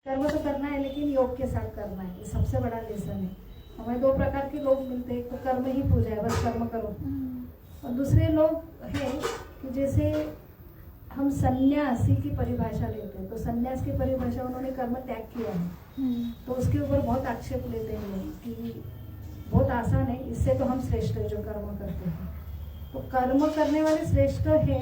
कर्म तो करना है लेकिन योग के साथ करना है, ये सबसे बड़ा लेसन है। हमें दो प्रकार के लोग मिलते हैं, तो कर्म ही पूजा है, बस कर्म करो। और दूसरे लोग हैं कि जैसे हम सन्यासी की परिभाषा लेते हैं, तो सन्यास की परिभाषा उन्होंने कर्म त्याग किया है, तो उसके ऊपर बहुत आक्षेप लेते हैं लोग कि बहुत आसान है, इससे तो हम श्रेष्ठ है जो कर्म करते हैं। तो कर्म करने वाले श्रेष्ठ है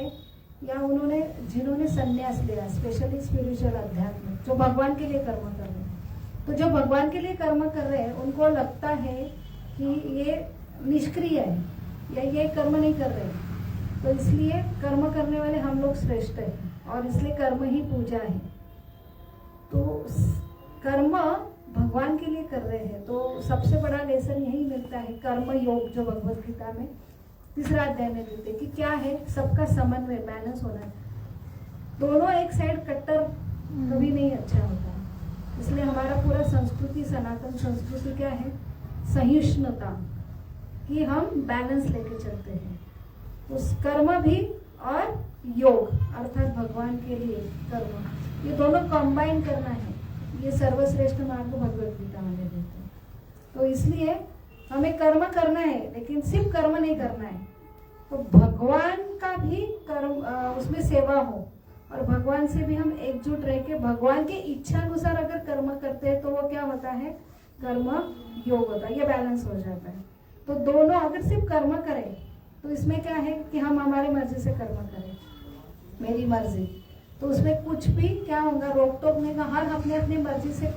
या उन्होंने जिन्होंने सन्यास लिया, स्पेशली स्पिरिचुअल अध्यात्म, जो भगवान के लिए कर्म कर रहे हैं। तो जो भगवान के लिए कर्म कर रहे हैं उनको लगता है कि ये निष्क्रिय है या ये कर्म नहीं कर रहे, तो इसलिए कर्म करने वाले हम लोग श्रेष्ठ हैं और इसलिए कर्म ही पूजा है। तो कर्म भगवान के लिए कर रहे हैं, तो सबसे बड़ा लेसन यही मिलता है, कर्म योग, जो भगवत गीता में 3रा अध्याय में मिलते कि क्या है, सबका समन्वय, बैलेंस होना है। दोनों एक साइड कट्टर कभी नहीं अच्छा होता। इसलिए हमारा पूरा संस्कृति, सनातन संस्कृति क्या है, सहिष्णुता, कि हम बैलेंस लेके चलते हैं। उस कर्म भी और योग अर्थात भगवान के लिए कर्म, ये दोनों कंबाइन करना है, ये सर्वश्रेष्ठ मार्ग भगवत गीता में देते हैं। तो इसलिए हमें कर्म करना है लेकिन सिर्फ कर्म नहीं करना है, तो भगवान का भी कर्म, उसमें सेवा हो और भगवान से भी हम एकजुट रह के भगवान के इच्छा अनुसार अगर कर्म करते हैं तो वो क्या होता है, कर्म योग होता है, ये बैलेंस हो जाता है। तो दोनों अगर सिर्फ कर्म करें तो इसमें क्या है कि हम हमारी मर्जी से कर्म करें, मेरी मर्जी, तो उसमें कुछ भी क्या होगा, रोक टोक नहीं, हर अपने अपनी मर्जी से।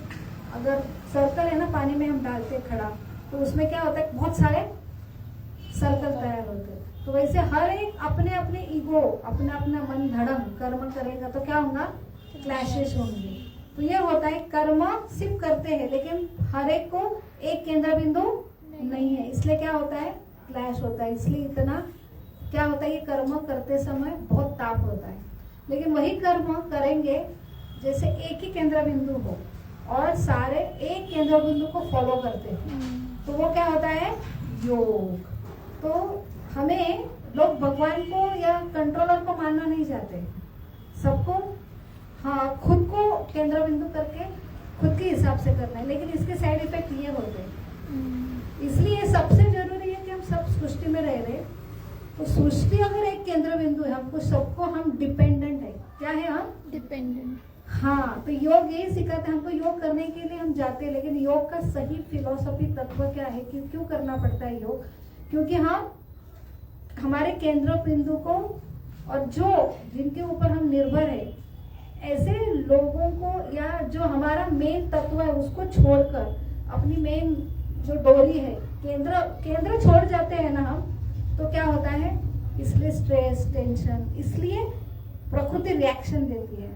अगर सर्कल है ना, पानी में हम डालते खड़ा, तो उसमें क्या होता है, बहुत सारे सर्कल तैयार होते हैं। तो वैसे हर एक अपने अपने ईगो, अपना अपना मन धड़म कर्म करेगा तो क्या होगा, क्लैशेस होंगे। तो ये होता है, कर्म सिर्फ करते हैं लेकिन हर एक को एक केंद्र बिंदु नहीं है, इसलिए क्या होता है, क्लैश होता है। इसलिए इतना क्या होता है, ये कर्म करते समय बहुत ताप होता है। लेकिन वही कर्म करेंगे जैसे एक ही केंद्र बिंदु हो और सारे एक केंद्र बिंदु को फॉलो करते हैं, तो वो क्या होता है, योग। तो हमें लोग भगवान को या कंट्रोलर को मानना नहीं चाहते, सबको हाँ खुद को केंद्र बिंदु करके खुद के हिसाब से करना है, लेकिन इसके साइड इफेक्ट ये होते हैं। इसलिए सबसे जरूरी है कि हम सब सृष्टि में रह रहे, तो सृष्टि अगर एक केंद्र बिंदु है, हमको सबको हम डिपेंडेंट है, क्या है, हम डिपेंडेंट। हाँ, तो योग यही सिखाते हैं हमको, योग करने के लिए हम जाते हैं, लेकिन योग का सही फिलॉसफी तत्व क्या है, क्यों करना पड़ता है योग, क्योंकि हम हमारे केंद्र बिंदु को और जो जिनके ऊपर हम निर्भर है, ऐसे लोगों को या जो हमारा मेन तत्व है उसको छोड़कर अपनी मेन जो डोरी है, केंद्र छोड़ जाते हैं ना हम, तो क्या होता है, इसलिए स्ट्रेस, टेंशन, इसलिए प्रकृति रिएक्शन देती है।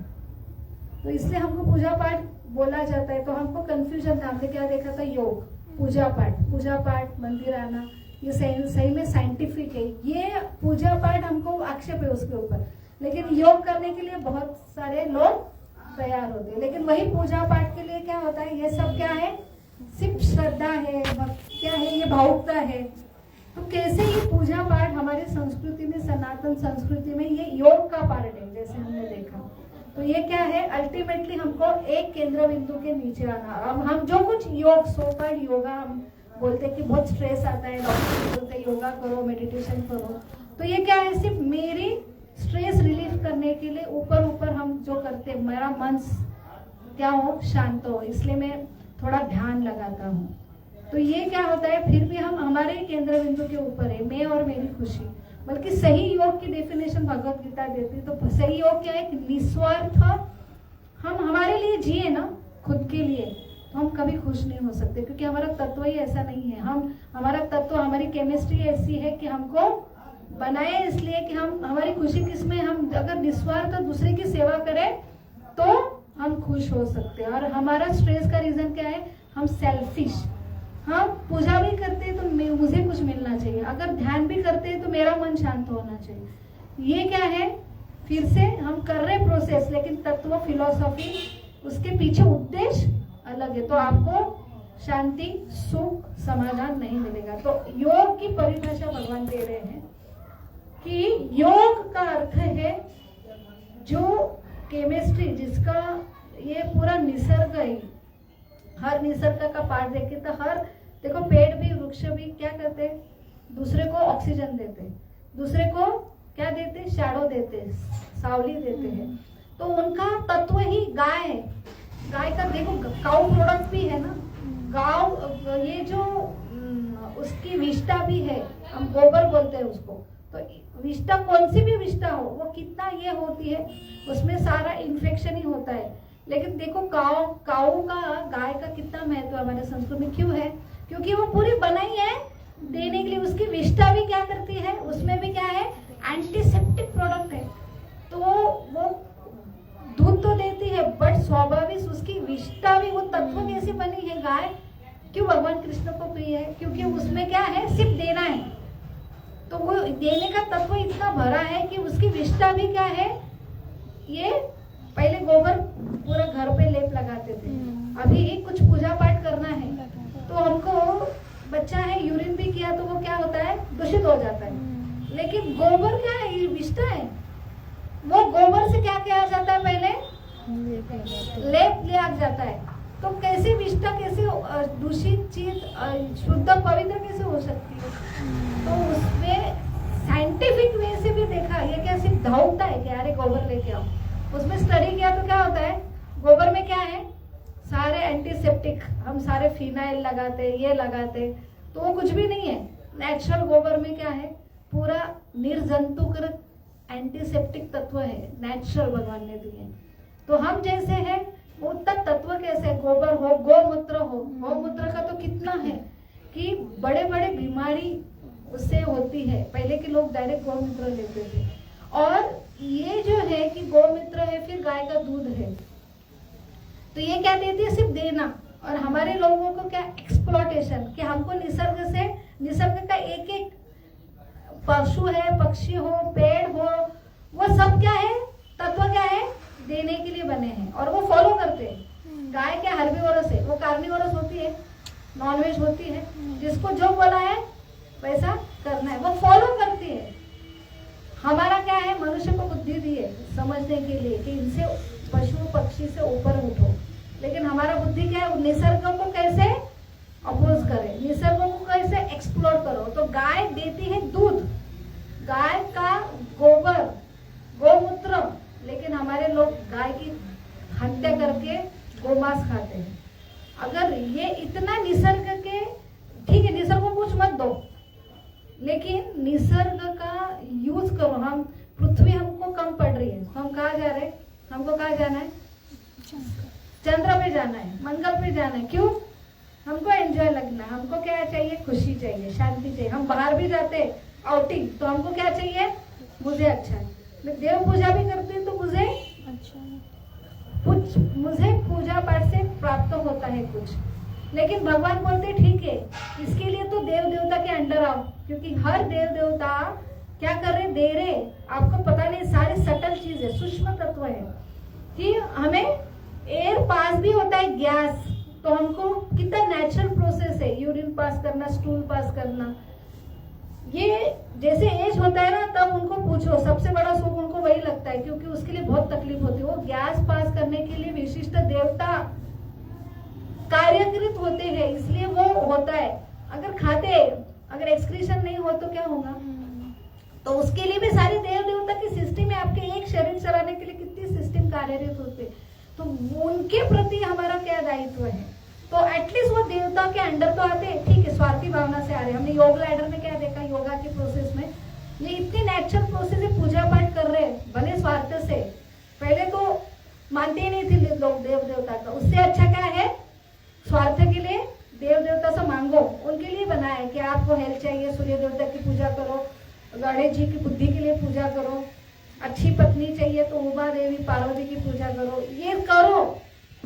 तो इसलिए हमको पूजा पाठ बोला जाता है, तो हमको कंफ्यूजन था, हमने क्या देखा था, योग, पूजा पाठ, मंदिर आना, ये सही में साइंटिफिक है, ये पूजा पाठ हमको आक्षेप है उसके ऊपर, लेकिन योग करने के लिए बहुत सारे लोग तैयार होते हैं। लेकिन वही पूजा पाठ के लिए क्या होता है, ये सब क्या है, सिर्फ श्रद्धा है, क्या है, ये भावुकता है। तो कैसे ये पूजा पाठ हमारी संस्कृति में, सनातन संस्कृति में ये योग का पार्ट है, जैसे हमने देखा। तो ये क्या है, अल्टीमेटली हमको एक केंद्र बिंदु के नीचे आना। अब हम जो कुछ योग, सोकल्ड योगा, हम बोलते कि बहुत स्ट्रेस आता है, डॉक्टर बोलते योगा करो, मेडिटेशन करो, तो ये क्या है, सिर्फ मेरी स्ट्रेस रिलीफ करने के लिए ऊपर हम जो करते, मेरा मन क्या हो, शांत हो, इसलिए मैं थोड़ा ध्यान लगाता हूँ। तो ये क्या होता है, फिर भी हम हमारे केंद्र बिंदु के ऊपर है, मैं और मेरी खुशी। बल्कि सही योग की डेफिनेशन भगवत गीता देती है, तो सही योग क्या है, निस्वार्थ हम हमारे लिए जिए ना, खुद के लिए, तो हम कभी खुश नहीं हो सकते, क्योंकि हमारा तत्व ही ऐसा नहीं है। हमारा तत्व, हमारी केमिस्ट्री ऐसी है कि हमको बनाए इसलिए कि हम, हमारी खुशी किसमें, हम अगर निस्वार्थ दूसरे की सेवा करें तो हम खुश हो सकते हैं। और हमारा स्ट्रेस का रीजन क्या है, हम सेल्फिश, हम पूजा भी करते हैं तो मुझे कुछ मिलना चाहिए, अगर ध्यान भी करते हैं तो मेरा मन शांत होना चाहिए। ये क्या है, फिर से हम कर रहे प्रोसेस, लेकिन तत्व, फिलॉसफी, उसके पीछे उद्देश्य अलग है, तो आपको शांति, सुख, समाधान नहीं मिलेगा। तो योग की परिभाषा भगवान दे रहे हैं कि योग का अर्थ है जो केमिस्ट्री, जिसका ये पूरा निसर्ग है, हर निसर्ग का पार्ट देखे तो हर देखो पेड़ भी वृक्ष भी क्या करते हैं, दूसरे को ऑक्सीजन देते हैं, दूसरे को क्या देते हैं, शैडो देते हैं, सावली देते हैं। तो उनका तत्व ही गाय है। गाय का देखो काउ प्रोडक्ट भी है ना, गाँव ये जो उसकी विष्ठा भी है, हम गोबर बोलते हैं उसको। तो विष्ठा कौन सी भी विष्ठा हो वो कितना ये होती है, उसमें सारा इन्फेक्शन ही होता है। लेकिन देखो काऊ का गाय का कितना महत्व हमारे संस्कृति में क्यों है, क्योंकि वो पूरी बनाई है देने के लिए। उसकी विष्ठा भी क्या करती है, उसमें भी क्या है, एंटीसेप्टिक प्रोडक्ट है। तो वो दूध तो देती है बट स्वाभाविक उसकी विष्ठा भी, वो तत्व कैसे बनी है गाय, क्यों भगवान कृष्ण को प्रिय है, क्योंकि उसमें क्या है, सिर्फ देना है। तो वो देने का तत्व इतना भरा है कि उसकी विष्ठा भी क्या है, ये पहले गोबर पूरा घर पे लेप लगाते थे, अभी कुछ पूजा पाठ करना है तो हमको बच्चा है यूरिन भी किया तो वो क्या होता है, दूषित हो जाता है। लेकिन गोबर क्या है, ये विष्ठा है, वो गोबर से क्या किया जाता है, पहले लेप लिया जाता है। तो कैसे विष्ठा, कैसे दूषित चीज शुद्ध पवित्र कैसे हो सकती है। तो उसमें साइंटिफिक वे से भी देखा, ये क्या सिर्फ धावता है कि अरे गोबर लेके आओ, उसमें स्टडी किया तो क्या होता है, गोबर में क्या है, सारे एंटीसेप्टिक, हम सारे फिनाइल लगाते, ये लगाते, तो वो कुछ भी नहीं है। नेचुरल गोबर में क्या है, पूरा निर्जंतुकृत एंटीसेप्टिक तत्व है, नेचुरल भगवान ने दिए। तो हम जैसे हैं वो उतना तत्व कैसे, गोबर हो, गौमूत्र हो, गौमूत्र का तो कितना है कि बड़े बड़े बीमारी उससे होती है। पहले के लोग डायरेक्ट गौमूत्र लेते थे। और ये जो है कि गौमूत्र है, फिर गाय का दूध है, तो ये क्या देती है, सिर्फ देना। और हमारे लोगों को क्या, एक्सप्लॉटेशन, कि हमको निसर्ग से, निसर्ग का एक एक पशु है, पक्षी हो, पेड़ हो, वो सब क्या है, तत्व क्या है, देने के लिए बने हैं और वो फॉलो करते हैं। गाय क्या हर्बीवोरस है, वो कार्निवोरस होती है, नॉनवेज होती है, जिसको जो बोला है वैसा करना है, वो फॉलो करती है। हमारा क्या है, मनुष्य को बुद्धि दी है समझने के लिए कि इनसे पशु पक्षी से ऊपर उठो, लेकिन हमारा बुद्धि क्या है, निसर्ग को कैसे अपोज करे, निसर्ग को कैसे एक्सप्लोर करो। तो गाय देती है दूध, गाय का गोबर, गौमूत्र, लेकिन हमारे लोग गाय की हत्या करके गोमांस खाते हैं। अगर ये इतना निसर्ग के, ठीक है निसर्ग को कुछ मत दो, लेकिन निसर्ग का यूज करो। हम पृथ्वी हमको कम पड़ रही है तो हम कहाँ जा रहे हैं, हमको कहाँ जाना है, चंद्र पे जाना है, मंगल पे जाना है। क्यों, हमको एंजॉय लगना है, हमको क्या चाहिए, खुशी चाहिए, शांति चाहिए। हम बाहर भी जाते आउटिंग तो हमको क्या चाहिए, मुझे अच्छा है। मैं देव पूजा भी करती हूँ तो मुझे अच्छा, कुछ मुझे पूजा पाठ से प्राप्त होता है कुछ। लेकिन भगवान बोलते ठीक है, इसके लिए तो देव देवता के अंडर आओ, क्योंकि हर देव देवता क्या कर रहे, दे रहे, आपको पता नहीं, सारी सटल चीज है, सूक्ष्म तत्व है। कि हमें एयर पास भी होता है, गैस, तो हमको कितना नेचुरल प्रोसेस है, यूरिन पास करना, स्टूल पास करना। ये जैसे एज होता है ना, तब उनको पूछो, सबसे बड़ा सुख उनको वही लगता है, क्योंकि उसके लिए बहुत तकलीफ होती है। वो गैस पास करने के लिए विशिष्ट देवता कार्यकृत होते हैं, इसलिए वो होता है। अगर खाते, अगर एक्सक्रीशन नहीं हो तो क्या होगा, तो उसके लिए भी सारे देव देवता की सिस्टम है। आपके एक शरीर चलाने के लिए कितनी सिस्टम कार्यरत होते, तो उनके प्रति हमारा क्या दायित्व है। तो एटलीस्ट वो देवता के अंडर तो आते हैं, ठीक है, स्वार्थी भावना से आ रहे। हमने योग लैडर में क्या देखा, योगा की प्रोसेस में ये इतनी नेचुरल प्रोसेस है, पूजा पाठ कर रहे हैं भले स्वार्थ से। पहले तो मानते ही नहीं थे लोग देव देवता का, उससे अच्छा क्या है, स्वार्थ के लिए देव देवता से मांगो, उनके लिए बनाया है कि आपको हेल्थ चाहिए, सूर्य देवता की पूजा करो, गणेश जी की बुद्धि के लिए पूजा करो, अच्छी पत्नी चाहिए तो उमा देवी पार्वती की पूजा करो, ये करो।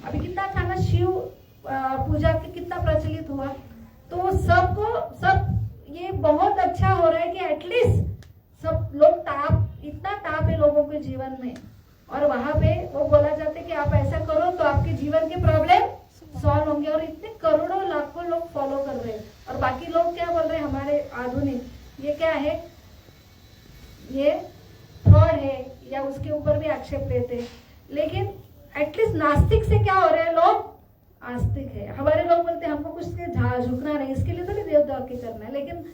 अभी कितना था ना, शिव पूजा के कितना प्रचलित हुआ, तो सबको सब ये बहुत अच्छा हो रहा है कि एटलीस्ट सब लोग इतना ताप है लोगों के जीवन में, और वहां पे वो बोला जाता है कि आप ऐसा करो तो आपके जीवन के प्रॉब्लम सॉल्व होंगे। और इतने करोड़ों लाखों लोग फॉलो कर रहे हैं, और बाकी लोग क्या बोल रहे हैं, हमारे आधुनिक ये क्या है, ये फ्रॉड है, या उसके ऊपर भी आक्षेप लेते हैं। लेकिन एटलीस्ट नास्तिक से क्या हो रहे हैं लोग आस्तिक है। हमारे लोग बोलते हैं हमको कुछ से झुकना नहीं, इसके लिए थोड़ी देवता की करना है, लेकिन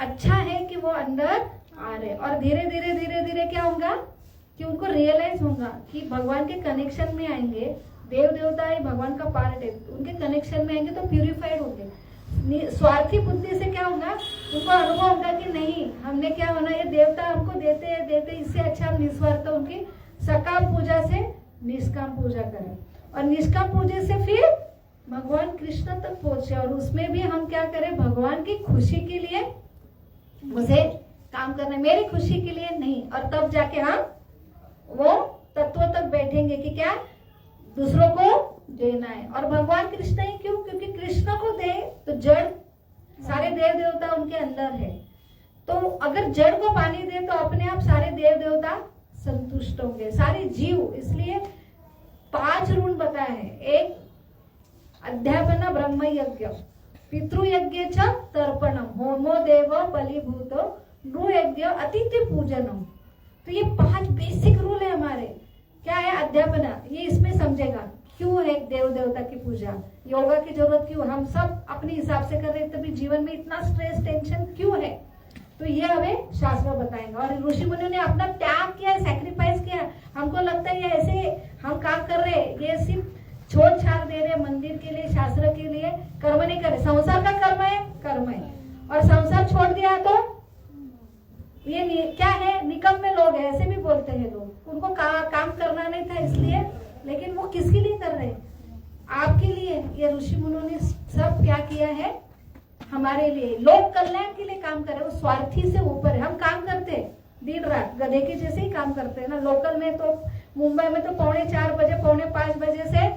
अच्छा है कि वो अंदर आ रहे। और धीरे धीरे धीरे धीरे क्या होगा कि उनको रियलाइज होगा कि भगवान के कनेक्शन में आएंगे, देव देवता ही भगवान का पार्ट है, उनके कनेक्शन में आएंगे तो प्यूरिफाइड होंगे। स्वार्थी बुद्धि से क्या होगा, उनको अनुभव होगा कि नहीं हमने क्या होना, ये देवता हमको देते हैं देते, इससे अच्छा हम निस्वार्थ उनकी सकाम पूजा से निष्काम पूजा करें, और निष्काम पूजा से फिर भगवान कृष्ण तक पहुंचे। और उसमें भी हम क्या करें, भगवान की खुशी के लिए मुझे काम करना है, मेरी खुशी के लिए नहीं। और तब जाके हम वो तत्व तक बैठेंगे कि क्या दूसरों को देना है। और भगवान कृष्ण ही क्यों, क्योंकि कृष्ण को दे तो जड़ सारे देव देवता उनके अंदर है, तो अगर जड़ को पानी दे तो अपने आप सारे देव देवता संतुष्ट होंगे, सारे जीव। इसलिए 5 ऋण बताए हैं। एक अध्यापन ब्रह्म यज्ञ, पितृयज्ञ च तर्पणम, होमो देव बलिभूत, नृ यज्ञ अतिथि पूजनम। तो ये 5 बेसिक रूल है हमारे। क्या है अध्यापना, ये इसमें समझेगा क्यों है देव देवता की पूजा, योगा की जरूरत क्यों, हम सब अपने हिसाब से कर रहे हैं तभी जीवन में इतना स्ट्रेस टेंशन क्यों है, तो ये हमें शास्त्र बताएंगे। और ऋषि मुनियों ने अपना त्याग किया, सैक्रिफाइस किया। हमको लगता है ये ऐसे हम काम कर रहे हैं, ये सिर्फ छोड़ छाड़ दे रहे मंदिर के लिए, शास्त्र के लिए, कर्म नहीं कर रहे। संसार का कर्म है, कर्म है, और संसार छोड़ दिया तो ये क्या है, निकम्मे लोग है, ऐसे भी बोलते हैं लोग। उनको काम करना नहीं था इसलिए, लेकिन वो किसके लिए कर रहे हैं, आपके लिए। ये ऋषि मुनियों ने सब क्या किया है, हमारे लिए, लोक कल्याण के लिए काम कर रहे हैं। वो स्वार्थी से ऊपर है। हम काम करते हैं दिन रात गधे के जैसे ही काम करते हैं ना। लोकल में तो मुंबई में तो 4:45 बजे 4:45 बजे से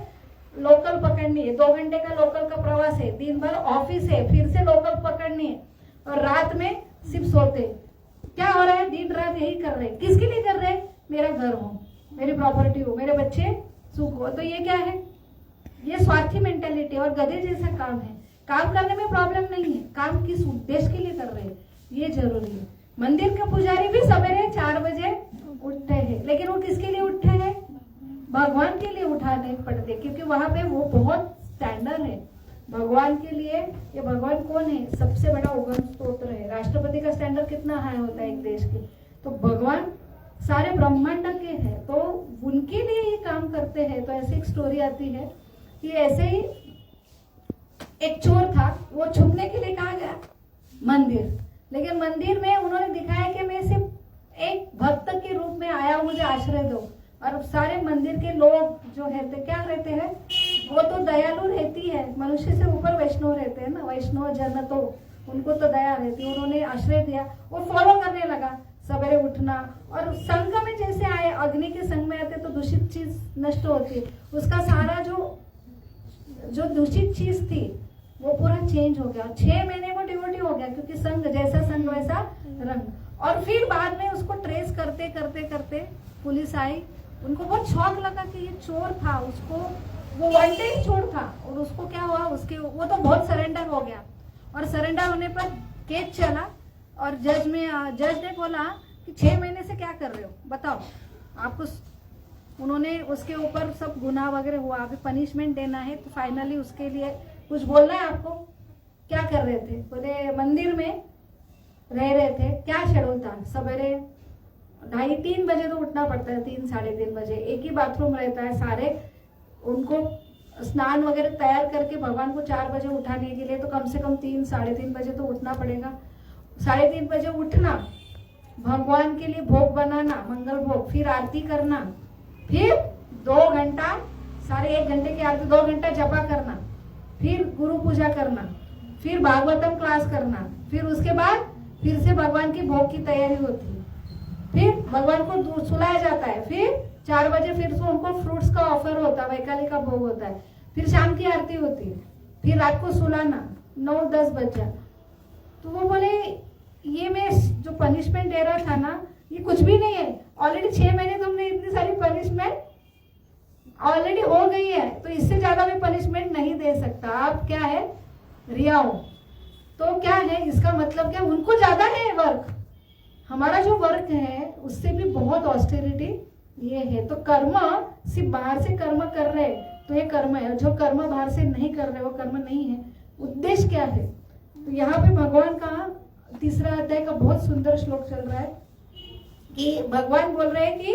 लोकल पकड़नी है, 2 घंटे का लोकल का प्रवास है, दिन भर ऑफिस है, फिर से लोकल पकड़नी है, और रात में सिर्फ सोते। क्या हो रहा है, दिन रात यही कर रहे हैं। किसके लिए कर रहे हैं, मेरा घर हो, मेरी प्रॉपर्टी हो, मेरे बच्चे सुख हो। तो ये क्या है, ये स्वार्थी मेंटेलिटी और गधे जैसा काम है। काम करने में प्रॉब्लम नहीं है, काम किस उद्देश्य के लिए कर रहे हैं ये जरूरी है। मंदिर के पुजारी भी सवेरे 4 बजे उठते हैं, लेकिन वो किसके लिए उठते हैं, भगवान के लिए उठाने पड़ते, क्योंकि वहां पे वो बहुत स्टैंडर्ड है भगवान के लिए। ये भगवान कौन है, सबसे बड़ा उगम स्त्रोत्र है। राष्ट्रपति का स्टैंडर्ड कितना हाई होता है एक देश के, तो भगवान सारे ब्रह्मांड के हैं, तो उनके लिए ही काम करते हैं। तो ऐसी एक स्टोरी आती है कि ऐसे ही एक चोर था, वो छुपने के लिए कहा गया मंदिर, लेकिन मंदिर में उन्होंने दिखाया कि मैं सिर्फ एक भक्त के रूप में आया हूं, मुझे आश्रय दो। और सारे मंदिर के लोग जो रहते क्या रहते हैं, वो तो दयालु रहती है, मनुष्य से ऊपर वैष्णव रहते हैं ना, वैष्णव जन, तो उनको तो दया रहती है। उन्होंने आश्रय दिया, वो फॉलो करने लगा, सवेरे उठना। और संघ में जैसे आए, अग्नि के संघ में आते तो दूषित चीज नष्ट होती, उसका सारा जो दूषित चीज थी वो पूरा चेंज हो गया। 6 महीने वो डिवोटी हो गया, क्योंकि संघ जैसा संघ वैसा रंग। और फिर बाद में उसको ट्रेस करते करते करते पुलिस आई, उनको बहुत शौक लगा कि ये चोर था, उसको वो वन डे चोर था, और उसको क्या हुआ, उसके वो तो बहुत सरेंडर हो गया। और सरेंडर होने पर केस चला, और जज ने बोला कि 6 महीने से क्या कर रहे हो बताओ आपको। उन्होंने उसके ऊपर सब गुनाह वगैरह हुआ, अभी पनिशमेंट देना है, तो फाइनली उसके लिए कुछ बोलना है आपको। क्या कर रहे थे, बोले मंदिर में रह रहे थे। क्या शेड्यूल था, सवेरे 2:30-3 बजे तो उठना पड़ता है, 3 साढ़े 3 बजे, एक ही बाथरूम रहता है, सारे उनको स्नान वगैरह तैयार करके भगवान को 4 बजे उठाने के लिए तो कम से कम 3 साढ़े 3 बजे तो उठना पड़ेगा। 3:30 बजे उठना, भगवान के लिए भोग बनाना, मंगल भोग, फिर आरती करना, फिर 2 घंटा, साढ़े 1 घंटे की आरती, 2 घंटा जपा करना, फिर गुरु पूजा करना, फिर भागवतम क्लास करना, फिर उसके बाद फिर से भगवान की भोग की तैयारी होती है, फिर भगवान को सुलाया जाता है, फिर 4 बजे फिर से उनको फ्रूट्स का ऑफर होता है, वैकाली का भोग होता है, फिर शाम की आरती होती है, फिर रात को सुलाना 9-10 बजे। तो वो बोले ये मैं जो पनिशमेंट दे रहा था ना, ये कुछ भी नहीं है, ऑलरेडी 6 महीने तुमने इतनी सारी पनिशमेंट ऑलरेडी हो गई है, तो इससे ज्यादा मैं पनिशमेंट नहीं दे सकता। आप क्या है, रिया हो। तो क्या है इसका मतलब, क्या उनको ज्यादा है वर्क, हमारा जो वर्क है उससे भी बहुत ऑस्टेरिटी ये है। तो कर्म सिर्फ बाहर से कर्म कर रहे तो ये कर्म है, जो कर्म बाहर से नहीं कर रहे वो कर्म नहीं है। उद्देश्य क्या है? तो यहाँ पे भगवान का 3रा अध्याय का बहुत सुंदर श्लोक चल रहा है कि भगवान बोल रहे हैं कि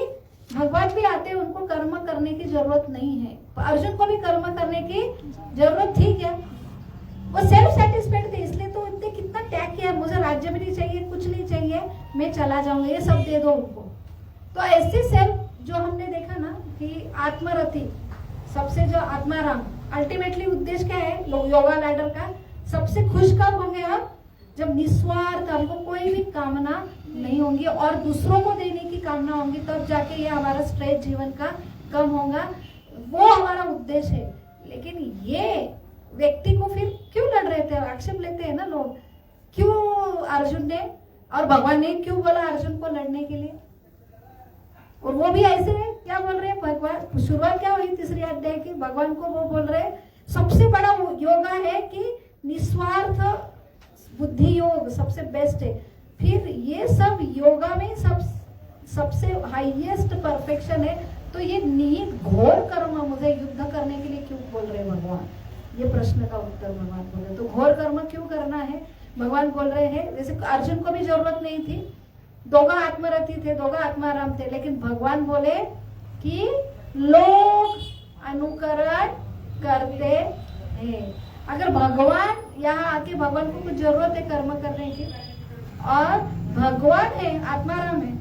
भगवान भी आते हैं, उनको कर्म करने की जरूरत नहीं है। अर्जुन को भी कर्म करने की जरूरत थी क्या? वो सेल्फ सेटिस्फाइड थे, इसलिए तो उनने कितना त्याग किया, मुझे राज्य भी नहीं चाहिए, कुछ नहीं चाहिए, मैं चला जाऊंगा, ये सब दे दो उनको। तो ऐसे सेल्फ जो हमने देखा ना कि आत्मरति, सबसे जो आत्माराम, अल्टीमेटली उद्देश्य क्या है योगा लैडर का? सबसे खुश कब होंगे हम? जब निस्वार्थ, हमको कोई भी कामना नहीं होंगी और दूसरों को देने की कामना होंगी, तब जाके ये हमारा स्ट्रेस जीवन का कम होगा। वो हमारा उद्देश्य है। लेकिन ये व्यक्ति को फिर क्यों लड़ रहे थे? आक्षेप लेते हैं ना लोग, क्यों अर्जुन ने और भगवान ने क्यों बोला अर्जुन को लड़ने के लिए? और वो भी ऐसे क्या बोल रहे हैं भगवान? शुरुआत क्या हुई 3रे अध्याय की? भगवान को वो बोल रहे हैं सबसे बड़ा योगा है कि निस्वार्थ बुद्धि योग सबसे बेस्ट है। फिर ये सब योगा में सबसे हाईएस्ट परफेक्शन है। तो ये निहित घोर कर्म मुझे युद्ध करने के लिए क्यों बोल रहे भगवान? ये प्रश्न का उत्तर भगवान बोल रहे। तो घोर कर्म क्यों करना है? भगवान बोल रहे हैं जैसे अर्जुन को भी जरूरत नहीं थी, दोगा आत्मरति थे, दोगा आत्माराम थे, लेकिन भगवान बोले कि लोग अनुकरण करते हैं। अगर भगवान यहाँ आके, भगवान को कुछ जरूरत है कर्म करने की, और भगवान है आत्माराम है,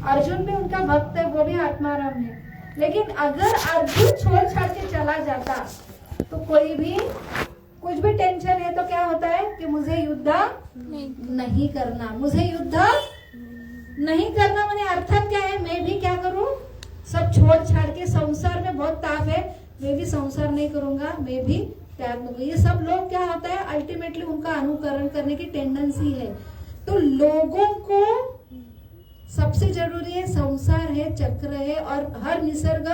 अर्जुन भी उनका भक्त है, वो भी आत्माराम है, लेकिन अगर अर्जुन छोड़ छाड़ के चला जाता तो कोई भी कुछ भी टेंशन है तो क्या होता है कि मुझे युद्ध नहीं करना, मुझे युद्ध नहीं करना। मैंने अर्थात क्या है? मैं भी क्या करूं? सब छोड़ छाड़ के, संसार में बहुत ताप है, मैं भी संसार नहीं करूंगा, मैं भी त्याग दूंगा। ये सब लोग क्या होता है अल्टीमेटली उनका अनुकरण करने की टेंडेंसी है। तो लोगों को सबसे जरूरी है, संसार है, चक्र है, और हर निसर्ग,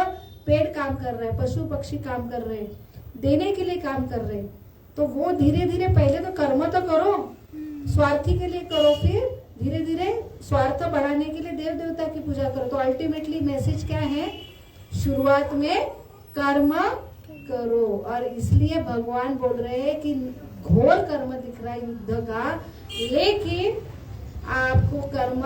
पेड़ काम कर रहा है, पशु पक्षी काम कर रहे हैं, देने के लिए काम कर रहे हैं। तो वो धीरे धीरे पहले तो कर्म तो करो, स्वार्थी के लिए करो, फिर धीरे धीरे स्वार्थ बढ़ाने के लिए देव देवता की पूजा करो। तो अल्टीमेटली मैसेज क्या है? शुरुआत में कर्म करो। और इसलिए भगवान बोल रहे हैं कि घोर कर्म दिख रहा है युद्ध का, लेकिन आपको कर्म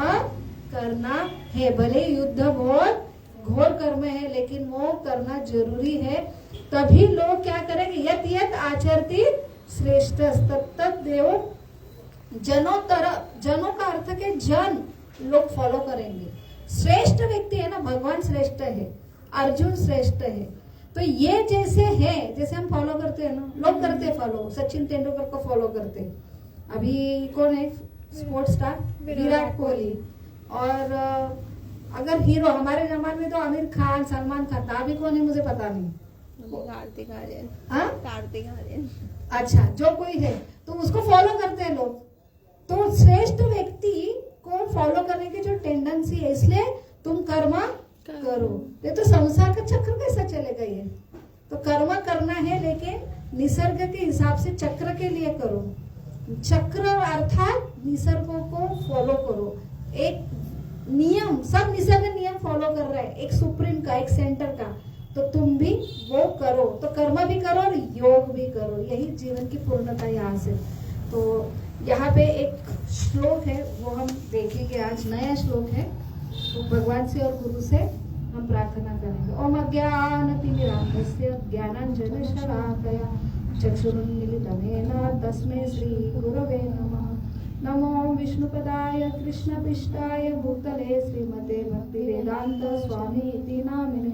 करना है। भले युद्ध बहुत घोर कर्म है, लेकिन वो करना जरूरी है। तभी लोग क्या करेंगे? यत यत आचरति श्रेष्ठ तत्त देव जनों का अर्थ के जन लोग फॉलो करेंगे। श्रेष्ठ व्यक्ति है ना, भगवान श्रेष्ठ है, अर्जुन श्रेष्ठ है। तो ये जैसे है, जैसे हम फॉलो करते हैं ना, लोग करते हैं फॉलो, सचिन तेंदुलकर को फॉलो करते हैं। अभी कौन है स्पोर्ट्स स्टार? विराट कोहली। और अगर हीरो हमारे जमाने में तो आमिर खान, सलमान खान था। अभी कौन है मुझे पता नहीं। कार्तिक आर्यन। हाँ, कार्तिक आर्यन। अच्छा, जो कोई है तो उसको फॉलो करते हैं लोग। तो श्रेष्ठ व्यक्ति को फॉलो करने की जो टेंडेंसी है, इसलिए तुम कर्म करो। ये तो संसार का चक्र कैसा चलेगा? ये तो कर्म करना है, लेकिन निसर्ग के हिसाब से चक्र के लिए करो। चक्र अर्थात निसर्गों को फॉलो करो। एक नियम, सब निसर्ग नियम फॉलो कर रहा है, एक सुप्रीम का, एक सेंटर का, तो तुम भी वो करो। तो कर्म भी करो और योग भी करो, यही जीवन की पूर्णता यहाँ से। तो यहाँ पे एक श्लोक है, वो हम देखेंगे आज, नया श्लोक है। तो भगवान से और गुरु से हम प्रार्थना करेंगे। ओम अज्ञानतिमिरान्धस्य ज्ञानाञ्जन शलाकया चक्षुरुन्मीलितं येन तस्मै श्री गुरवे नमः। नमो विष्णुपदाय कृष्णपिष्टाय भूतले श्रीमते भक्तिवेदांत स्वामी इति नामिने।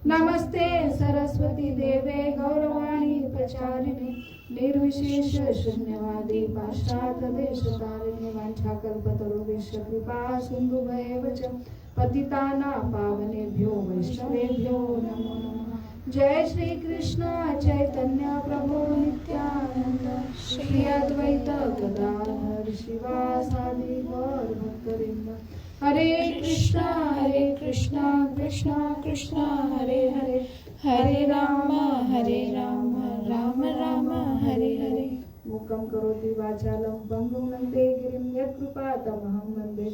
नमस्ते सरस्वती देवे गौरवाणी प्रचारिणे निर्विशेष शून्यवादी पाश्चात्य देशतारिणे वाञ्छाकल्पतरुभ्यश्च कृपा सिन्धुभ्येव च पतितानां पावनेभ्यो वैष्णवेभ्यो नमो नमः। जय श्री कृष्ण चैतन्य प्रभु नित्यानंद श्री अद्वैत गदाधर शिवासादि गौर भक्तवृंद। हरे कृष्णा कृष्णा कृष्णा हरे हरे, हरे राम राम राम हरे हरे। मूकं करोति वाचालं पङ्गुं लङ्घयते गिरिं यत्कृपातमहं वन्दे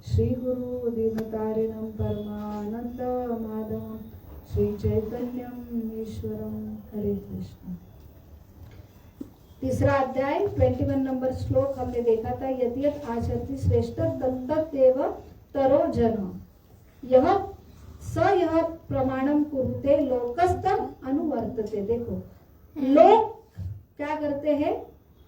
श्रीगुरु दीनतारिणं परमानन्दमाधवं श्रीचैतन्यम् ईश्वरं। हरे कृष्ण। तीसरा अध्याय 21 नंबर श्लोक हमने देखा था। यदि आचरति श्रेष्ठ तत्तदेव तरो जन यह यह प्रमाणम कुरुते लोकस्त अनुवर्तते। देखो लोग क्या करते हैं,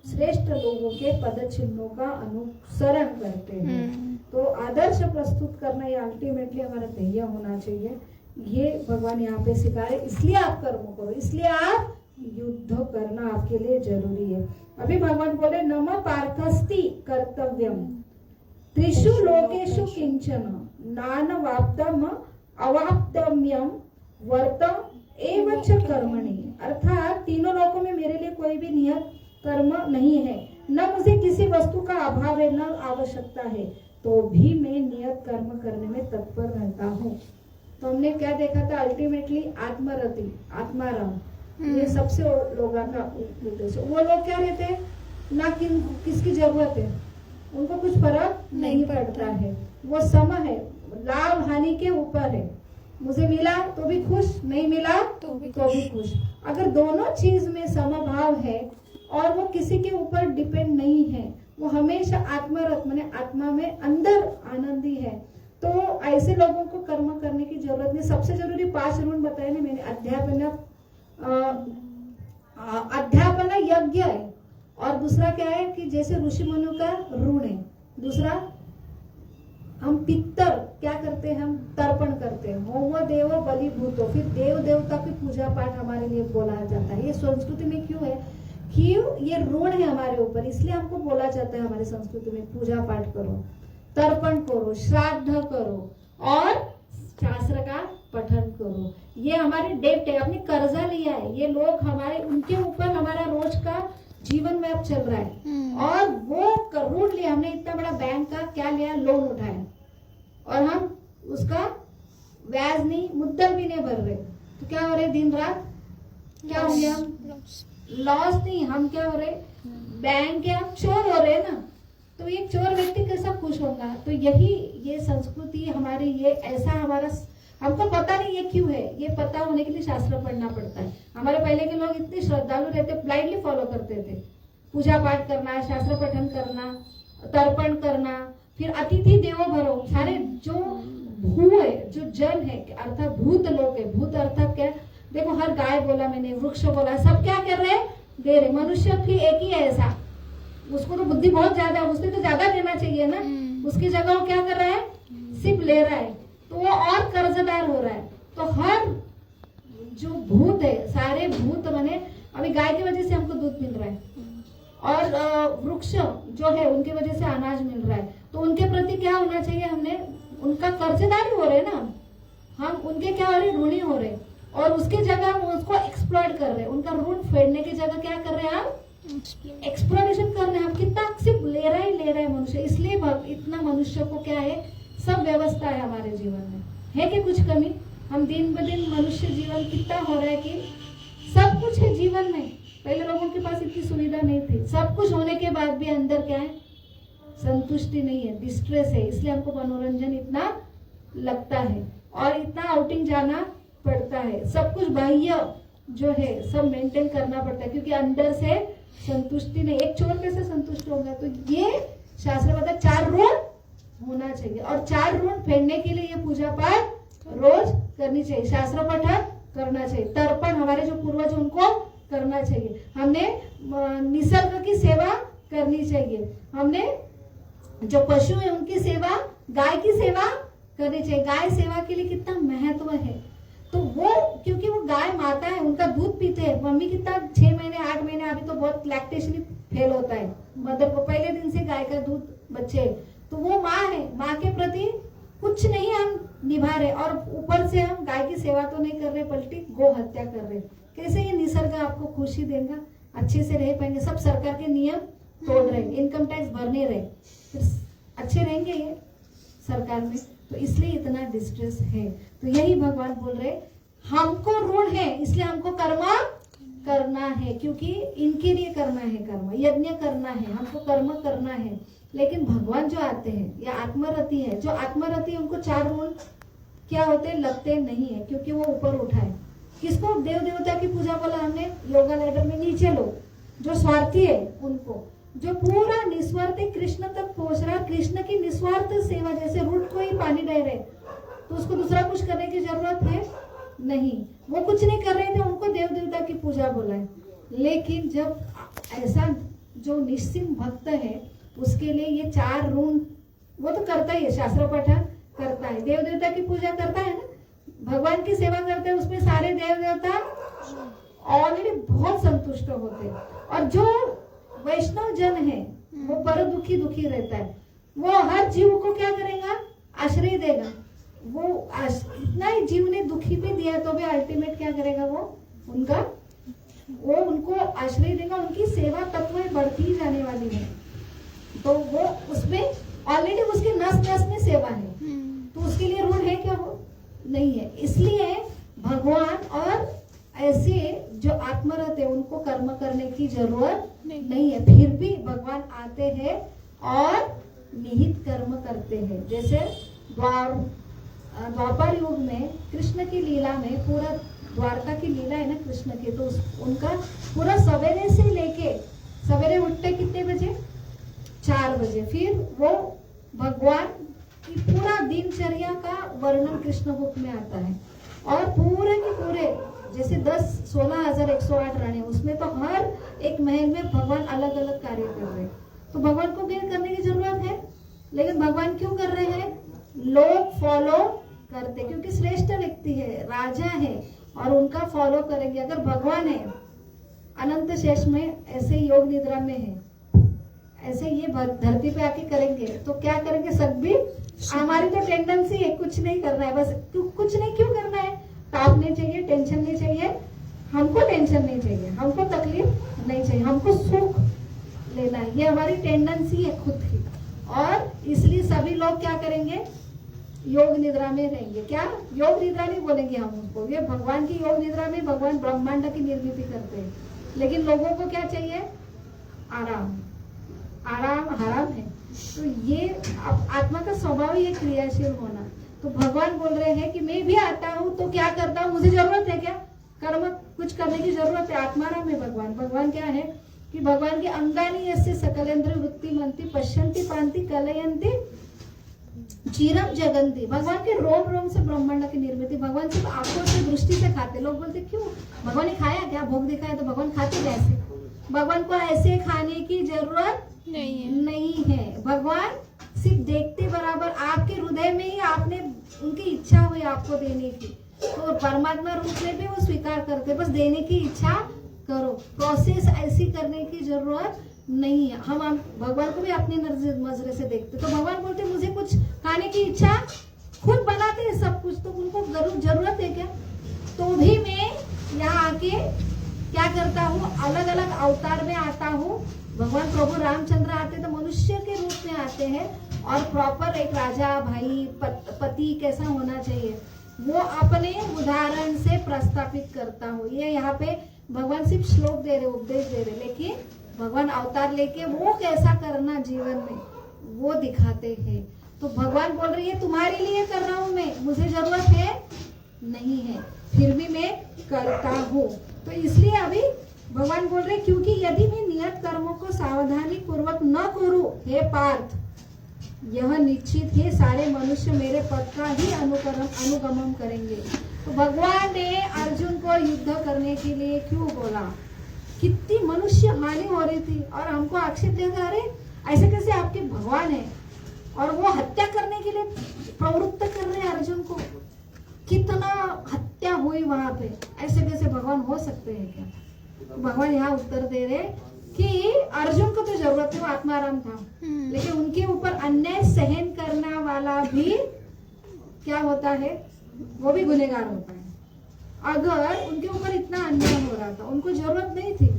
श्रेष्ठ लोगों के पद चिन्हों का अनुसरण करते हैं। तो आदर्श प्रस्तुत करना ये अल्टीमेटली हमारा ध्येय होना चाहिए। ये भगवान यहाँ पे सिखा रहे, इसलिए आप कर्म करो, इसलिए आप युद्ध करना आपके लिए जरूरी है। अभी भगवान बोले नम पार्थस्ति कर्तव्यम त्रिषु लोकेषु किंचन नानवाप्तम अवाप्तम्यम वर्त एवं च कर्मणि। अर्थात तीनों लोकों में मेरे लिए कोई भी नियत कर्म नहीं है, न मुझे किसी वस्तु का अभाव है, न आवश्यकता है, तो भी मैं नियत कर्म करने में तत्पर रहता हूँ। तो हमने क्या देखा था, अल्टीमेटली आत्मरति आत्माराम ये सबसे लोगों का उद्देश्य। वो लोग क्या रहते हैं, ना किसकी जरूरत है, उनको कुछ फर्क नहीं पड़ता है, वो सम है, लाभ हानि के ऊपर है। मुझे मिला तो भी खुश, नहीं मिला तो भी खुश। अगर दोनों चीज में समभाव है और वो किसी के ऊपर डिपेंड नहीं है, वो हमेशा आत्मरत माने आत्मा में अंदर आनंदी है, तो ऐसे लोगों को कर्म करने की जरूरत नहीं। सबसे जरूरी 5 ऋण बताए ना मैंने, अध्यापन यज्ञ है, और दूसरा क्या है कि जैसे ऋषि मुनि का ऋण है। दूसरा हम पितर क्या करते हैं, हम तर्पण करते हैं, होम देव बलि भूतो, फिर देव देवता की पूजा पाठ हमारे लिए बोला जाता है। ये संस्कृति में क्यों है कि ये ऋण है हमारे ऊपर, इसलिए हमको बोला जाता है हमारी संस्कृति में पूजा पाठ करो, तर्पण करो, श्राद्ध करो और शास्त्र का पठन करो। ये हमारी डेट है, अपनी कर्जा लिया है, ये लोग हमारे उनके ऊपर हमारा रोज का जीवन में अब चल रहा है, और वो ऋण लिया हमने, इतना बड़ा बैंक का क्या लिया, लोन उठाया, और हम उसका ब्याज नहीं, मुद्दल भी नहीं भर रहे, तो क्या हो रहे, दिन रात क्या हो गया, हम लॉस नहीं, हम क्या हो रहे, बैंक के हम चोर हो रहे ना। तो ये चोर व्यक्ति कैसा खुश होगा। तो यही ये संस्कृति हमारी, ये ऐसा हमारा, हमको पता नहीं ये क्यों है, ये पता होने के लिए शास्त्र पढ़ना पड़ता है। हमारे पहले के लोग इतने श्रद्धालु रहते, ब्लाइंडली फॉलो करते थे, पूजा पाठ करना, शास्त्र पठन करना, तर्पण करना, फिर अतिथि देवो भरो, सारे जो भू है, जो जन है, अर्थात भूत लोग है, भूत अर्थात क्या, देखो हर गाय बोला मैंने, वृक्ष बोला, सब क्या कर रहे हैं, दे रहे। मनुष्य भी एक ही है ऐसा, उसको तो बुद्धि बहुत ज्यादा है, उसने तो ज्यादा देना चाहिए ना, उसकी जगह वो क्या कर रहा है, सिर्फ ले रहा है, तो वो और कर्जदार हो रहा है। तो हर जो भूत है, सारे भूत बने, अभी गाय की वजह से हमको दूध मिल रहा है, और वृक्ष जो है उनकी वजह से अनाज मिल रहा है, तो उनके प्रति क्या होना चाहिए, हमने उनका कर्जदार हो रहे ना, हम उनके क्या हो रहे, ऋणी हो रहे, और उसकी जगह हम उसको एक्सप्लॉइट कर रहे हैं, उनका ऋण फेडने की जगह क्या कर रहे हैं, हम एक्सप्लोरेशन कर रहे हैं। हम कितना सिर्फ ले रहा है मनुष्य, इसलिए इतना मनुष्य को क्या है, सब व्यवस्था है हमारे जीवन में, है कि कुछ कमी। हम दिन ब दिन मनुष्य जीवन कितना हो रहा है कि सब कुछ है जीवन में, पहले लोगों के पास इतनी सुविधा नहीं थी, सब कुछ होने के बाद भी अंदर क्या है, संतुष्टि नहीं है, डिस्ट्रेस है, इसलिए हमको मनोरंजन इतना लगता है और इतना आउटिंग जाना पड़ता है, सब कुछ बाह्य जो है सब मेंटेन करना पड़ता है, क्योंकि अंदर से संतुष्टि नहीं। एक चोर कैसे संतुष्ट होगा, तो ये शास्त्र बता 4 ऋण होना चाहिए, और 4 ऋण फेडने के लिए ये पूजा पाठ रोज करनी चाहिए, शास्त्र पठन करना चाहिए, तर्पण हमारे जो पूर्वज उनको करना चाहिए, हमने निसर्ग की सेवा करनी चाहिए, हमने जो पशु है उनकी सेवा, गाय की सेवा करनी चाहिए। गाय सेवा के लिए कितना महत्व है, तो वो क्योंकि वो गाय माता है, उनका दूध पीते हैं, मम्मी कितना 6 महीने 8 महीने, अभी तो बहुत लैक्टेशन फेल होता है मदर को, पहले दिन से गाय का दूध बच्चे, तो वो माँ है, माँ के प्रति कुछ नहीं हम निभा रहे, और ऊपर से हम गाय की सेवा तो नहीं कर रहे, पलटी गो हत्या कर रहे। कैसे ये निसर्ग आपको खुशी देगा, अच्छे से रह पाएंगे, सब सरकार के नियम तोड़ रहे, इनकम टैक्स भर नहीं रहे, फिर अच्छे रहेंगे ये सरकार में, तो इसलिए इतना डिस्ट्रेस है। तो यही भगवान बोल रहे, हमको ऋण है इसलिए हमको कर्म करना है, क्योंकि इनके लिए करना है, कर्म यज्ञ करना है, हमको कर्म करना है। लेकिन भगवान जो आते हैं या आत्मरति है, जो आत्मरति है उनको 4 गुण क्या होते हैं, लगते नहीं है, क्योंकि वो ऊपर उठाए। किसको? देव देवता की पूजा बोला हमने योगा लेटर में। नीचे लोग जो स्वार्थी है उनको, जो पूरा निस्वार्थ कृष्ण तक पहुंच रहा, कृष्ण की निस्वार्थ सेवा, जैसे रूट को ही पानी दे रहे तो उसको दूसरा कुछ करने की जरूरत है नहीं, वो कुछ नहीं कर रहे थे, उनको देव देवता की पूजा बोला है। लेकिन जब ऐसा जो निश्चित भक्त है उसके लिए ये 4 ऋण वो तो करता ही है, शास्त्र पठन करता है, देव देवता की पूजा करता है ना, भगवान की सेवा करते हैं, उसमें सारे देव देवता ऑलरेडी बहुत संतुष्ट होते हैं। और जो वैष्णव जन है वो पर दुखी रहता है, वो हर जीव को क्या करेगा, आश्रय देगा। वो कितना ही जीव ने दुखी भी दिया तो भी अल्टीमेट क्या करेगा, वो उनको आश्रय देगा, उनकी सेवा तत्व बढ़ती ही जाने वाली है। तो वो उसमें ऑलरेडी उसके नस में सेवा है, तो उसके लिए ऋण है क्या? वो नहीं है। इसलिए भगवान और ऐसे जो आत्मरत है उनको कर्म करने की जरूरत नहीं है, फिर भी भगवान आते हैं और निहित कर्म करते हैं। जैसे द्वापर युग में कृष्ण की लीला में, पूरा द्वारका की लीला है ना कृष्ण की, तो उनका पूरा सवेरे से लेके, सवेरे उठते कितने बजे, 4 बजे, फिर वो भगवान की पूरा दिनचर्या का वर्णन कृष्ण बुक में आता है। और पूरे के पूरे जैसे 16,108 रानी, उसमें तो हर एक महल में भगवान अलग अलग कार्य कर रहे हैं, तो भगवान को भी करने की जरूरत है। लेकिन भगवान क्यों कर रहे हैं? लोग फॉलो करते, क्योंकि श्रेष्ठ व्यक्ति है, राजा है, और उनका फॉलो करेंगे। अगर भगवान है अनंत शेष में, ऐसे योग निद्रा में है, ऐसे ये धरती पे आके करेंगे तो क्या करेंगे? सब भी हमारी तो टेंडेंसी है कुछ नहीं करना है, बस कुछ नहीं क्यों करना है, ताप नहीं चाहिए, टेंशन नहीं चाहिए, हमको टेंशन नहीं चाहिए, हमको तकलीफ नहीं चाहिए, हमको सुख लेना है, ये हमारी टेंडेंसी है खुद की। और इसलिए सभी लोग क्या करेंगे? योग निद्रा में रहेंगे। क्या योग निद्रा नहीं बोलेंगे हम उसको, ये भगवान की योग निद्रा में भगवान ब्रह्मांड की निर्मित करते हैं। लेकिन लोगों को क्या चाहिए? आराम, आराम हराम है। तो ये आत्मा का स्वभाव ही है क्रियाशील होना। तो भगवान बोल रहे हैं कि मैं भी आता हूँ तो क्या करता हूँ, मुझे जरूरत है क्या कर्म कुछ करने की जरूरत है? आत्माराम है भगवान। भगवान क्या है कि भगवान के अंगानी ऐसे सकलेंद्र वृत्ति मंती पश्यंती पांति कलयंती चीरम जगंती। भगवान के रोम रोम से ब्रह्मांड की निर्मित। भगवान सिर्फ आंखों से दृष्टि से खाते। लोग बोलते क्यों भगवान ने खाया क्या, भोग दिखाया तो भगवान खाते कैसे? भगवान को ऐसे खाने की जरूरत नहीं है। भगवान सिर्फ देखते बराबर आपके हृदय में ही आपने उनकी इच्छा हुई आपको देने की, तो परमात्मा रूप में भी वो स्वीकार करते, बस देने की इच्छा करो। प्रोसेस ऐसी करने की जरूरत नहीं है। हम भगवान को भी अपनी नजरे से देखते, तो भगवान बोलते मुझे कुछ खाने की इच्छा, खुद बनाते हैं सब कुछ, तो उनको जरूरत है क्या? तो भी मैं यहाँ आके क्या करता हूँ, अलग अलग अवतार में आता हूँ। भगवान प्रभु रामचंद्र आते तो मनुष्य के रूप में आते हैं, और प्रॉपर एक राजा भाई पति कैसा होना चाहिए वो अपने उदाहरण से प्रस्तापित करता हूँ। ये यहाँ पे भगवान सिर्फ श्लोक दे रहे, उपदेश दे रहे, लेकिन भगवान अवतार लेके वो कैसा करना जीवन में वो दिखाते हैं। तो भगवान बोल रही है तुम्हारे लिए कर रहा हूँ मैं, मुझे जरूरत है नहीं है, फिर भी मैं करता हूँ। तो इसलिए अभी भगवान बोल रहे क्योंकि यदि मैं नियत कर्मों को सावधानी पूर्वक न करूं, हे पार्थ, यह निश्चित है सारे मनुष्य मेरे पद का ही अनुगमन करेंगे। तो भगवान ने अर्जुन को युद्ध करने के लिए क्यों बोला? कितनी मनुष्य हानि हो रही थी, और हमको आक्षेप देगा अरे ऐसे कैसे आपके भगवान है, और वो हत्या करने के लिए प्रवृत्त कर रहे हैं अर्जुन को। कितना हत्या हुई वहां पे, ऐसे कैसे भगवान हो सकते हैं क्या? तो भगवान यहाँ उत्तर दे रहे कि अर्जुन को तो जरूरत है, वो आत्माराम था, लेकिन उनके ऊपर अन्याय सहन करने वाला भी क्या होता है, वो भी गुनहगार होता है। अगर उनके ऊपर इतना अन्याय हो रहा था, उनको जरूरत नहीं थी,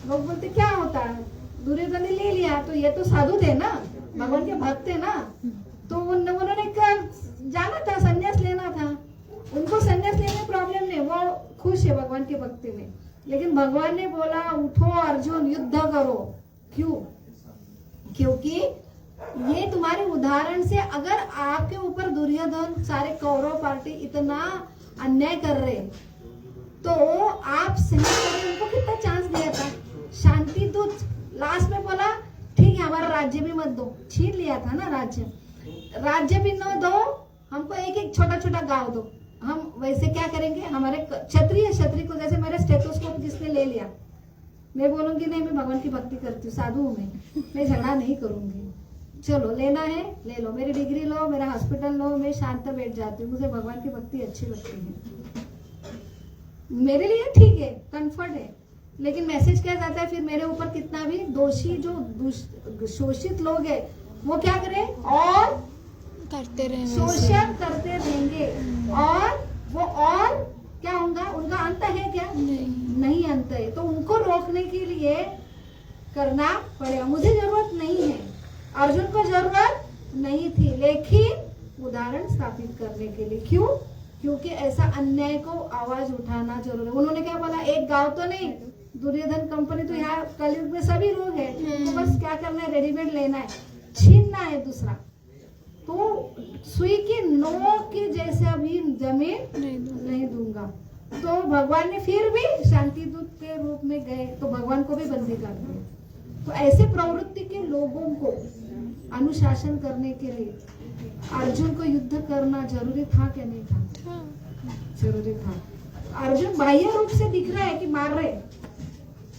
लोग बोलते क्या होता है, दुर्योधन ने ले लिया, तो ये तो साधु थे ना, भगवान के भक्त थे ना, तो उन्होंने जाना था, संन्यास लेना था, उनको संन्यास लेने में प्रॉब्लम नहीं, वो खुश है भगवान की भक्ति में। लेकिन भगवान ने बोला उठो अर्जुन युद्ध करो। क्यों? क्योंकि ये तुम्हारे उदाहरण से अगर आपके ऊपर दुर्योधन सारे कौरव पार्टी इतना अन्याय कर रहे तो आप सही करें, उनको कितना चांस दिया था। शांति दूत लास्ट में बोला ठीक है हमारा राज्य भी मत दो, छीन लिया था ना राज्य भी न दो, हमको एक एक छोटा छोटा गांव दो। हम वैसे क्या करेंगे, हमारे क्षत्रिय को जैसे मेरा स्टेथोस्कोप जिसने ले लिया, मैं बोलूंगी नहीं मैं भगवान की भक्ति करती हूँ, साधु हूँ मैं झगड़ा नहीं करूंगी, चलो लेना है ले लो, मेरी डिग्री लो, मेरा हॉस्पिटल लो, मैं शांत बैठ जाती हूँ, मुझे भगवान की भक्ति अच्छी लगती है, मेरे लिए ठीक है, कंफर्ट है। लेकिन मैसेज क्या जाता है फिर मेरे ऊपर कितना भी दोषी जो शोषित लोग हैं वो क्या करें और करते रहे, शोषण करते रहेंगे और वो और क्या होगा, उनका अंत है क्या? नहीं अंत है। तो उनको रोकने के लिए करना पड़ेगा। मुझे जरूरत नहीं है, अर्जुन को जरूरत नहीं थी, लेकिन उदाहरण स्थापित करने के लिए। क्यों? क्योंकि ऐसा अन्याय को आवाज उठाना जरूरी है। उन्होंने क्या बोला, एक गांव तो नहीं, दुर्योधन कंपनी तो यहाँ कलयुग में सभी लोग हैं, तो बस क्या करना है, रेडीमेड लेना है, छीनना है दूसरा। तो सुई की नोक की जैसे अभी जमीन नहीं दूंगा। तो भगवान ने फिर भी शांति दूत के रूप में गए तो भगवान को भी बंदी कर दिया। तो ऐसे प्रवृत्ति के लोगों को अनुशासन करने के लिए अर्जुन को युद्ध करना जरूरी था क्या नहीं था? जरूरी था। अर्जुन बाह्य रूप से दिख रहा है कि मार रहे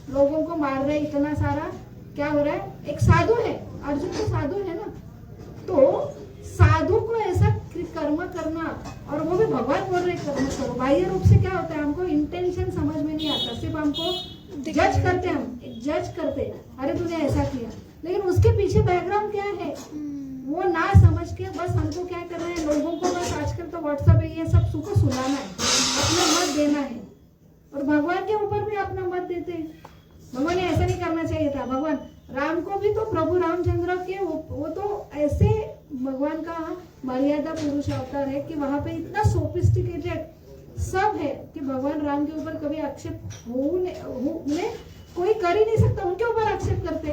लोगों को, मार रहे इतना सारा, क्या हो रहा है, एक साधु है, अर्जुन तो साधु है ना, तो साधु को ऐसा कर्म करना, और वो भी भगवान बोल रहे कर्म करो। बाह्य रूप से क्या होता है, हमको इंटेंशन समझ में नहीं आता, सिर्फ हमको जज करते, हम जज करते, अरे तूने ऐसा किया, लेकिन उसके पीछे बैकग्राउंड क्या है वो ना समझ के बस हमको क्या करना है, लोगों को बस आजकल तो व्हाट्सएप है ये सब को सुनाना है, अपना मत देना है, और भगवान के ऊपर भी अपना मत देते हैं। भगवान ने ऐसा नहीं करना चाहिए था। भगवान राम को भी तो प्रभु रामचंद्र के वो तो ऐसे भगवान का मर्यादा पुरुष अवतार है कि वहां पे इतना सोफिस्टिकेटेड सब है कि भगवान राम के ऊपर कभी आक्षेप कोई कर ही नहीं सकता, उनके ऊपर आक्षेप करते।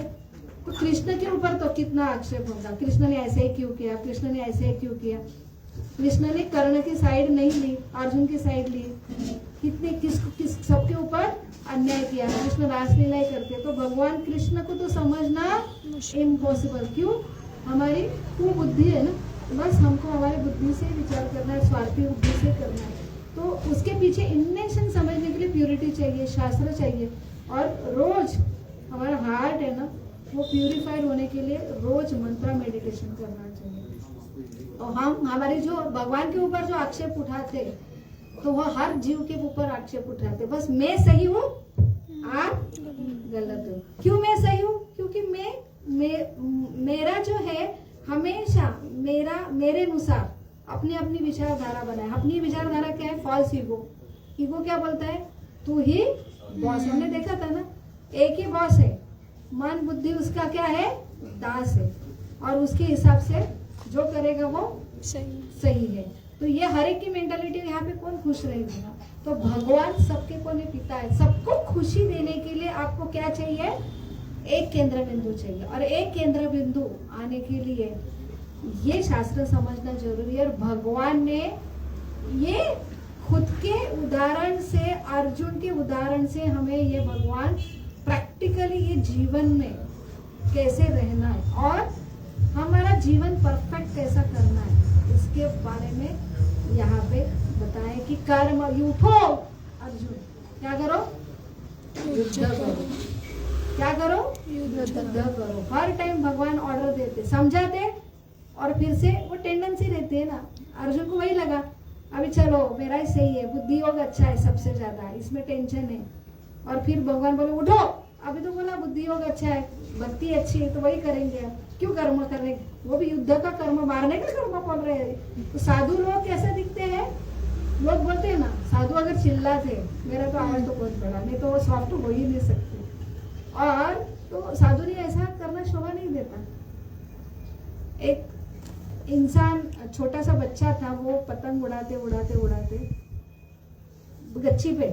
तो कृष्ण के ऊपर तो कितना आक्षेप होगा, कृष्ण ने ऐसे ही क्यों किया, कृष्ण ने ऐसे ही क्यों किया। कृष्ण ने कर्ण की साइड नहीं ली, अर्जुन की साइड ली, कितने किस सबके ऊपर अन्याय किया। कृष्ण रासलीलाएं करते, तो भगवान कृष्ण को तो समझना इम्पॉसिबल। क्यों? हमारी कुबुद्धि है ना, बस हमको हमारी बुद्धि से विचार करना है, स्वार्थी बुद्धि से करना है। तो उसके पीछे इंटेंशन समझने के लिए प्योरिटी चाहिए, शास्त्र चाहिए, और रोज हमारा हार्ट है ना वो प्यूरिफाइड होने के लिए रोज मंत्र मेडिटेशन करना चाहिए। तो हम हमारे जो भगवान के ऊपर जो आक्षेप उठाते तो वह हर जीव के ऊपर आक्षेप उठाते, बस मैं सही हूँ आप गलत हो। क्यों मैं सही हूँ? क्योंकि मेरा जो है हमेशा मेरे अनुसार अपनी अपनी विचारधारा बनाए। अपनी विचारधारा क्या है? False ego. ईगो क्या बोलता है? तू ही बॉस। हमने देखा था ना, एक ही बॉस है, मन बुद्धि उसका क्या है? दास है, और उसके हिसाब से जो करेगा वो सही है। तो ये हर एक की मेंटालिटी, यहाँ पे कौन खुश रहेगा? तो भगवान सबके कोने पिता है, सबको खुशी देने के लिए आपको क्या चाहिए? एक केंद्र बिंदु चाहिए, और एक केंद्र बिंदु आने के लिए ये शास्त्र समझना जरूरी है। और भगवान ने ये खुद के उदाहरण से, अर्जुन के उदाहरण से हमें ये भगवान प्रैक्टिकली ये जीवन में कैसे रहना है और हमारा जीवन परफेक्ट कैसा करना है, इसके बारे में यहाँ पे बताएं कि कर्म उठो अर्जुन, क्या करो? युद्ध करो। क्या करो? युद्ध करो। हर टाइम भगवान ऑर्डर देते, समझाते, और फिर से वो टेंडेंसी रहती है ना, अर्जुन को वही लगा अभी चलो मेरा ही सही है, बुद्धि योग अच्छा है सबसे ज्यादा, इसमें टेंशन है। और फिर भगवान बोले उठो, अभी तो बोला बुद्धि योग अच्छा है, भक्ति अच्छी है, तो वही करेंगे। क्यों कर्म करने? वो भी युद्ध का कर्म, मारने का कर्म बोल रहे हैं। तो साधु लोग कैसे दिखते हैं? लोग बोलते हैं ना, साधु अगर चिल्लाते, मेरा तो आवाज तो बहुत बड़ा, नहीं तो वो सॉफ्ट हो ही नहीं सकती। और तो साधु ने ऐसा करना शोभा नहीं देता। एक इंसान, छोटा सा बच्चा था, वो पतंग उड़ाते उड़ाते उड़ाते गच्ची पे